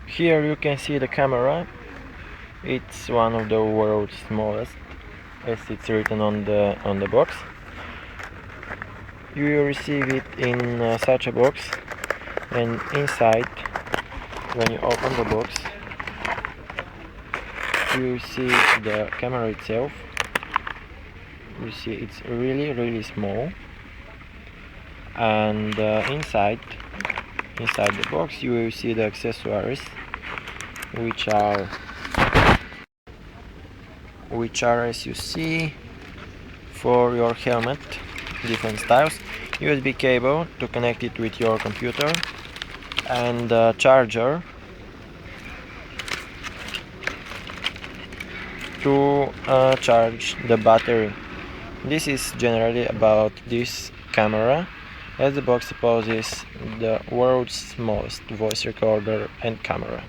Here you can see the camera. It's one of the world's smallest, as it's written on the box. You will receive it in such a box, and inside, when you open the box, you see the camera itself. You see it's really small, and inside the box you will see the accessories, which are as you see for your helmet, different styles, USB cable to connect it with your computer, and a charger to charge the battery. This is generally about this camera, as the box supposes the world's smallest voice recorder and camera.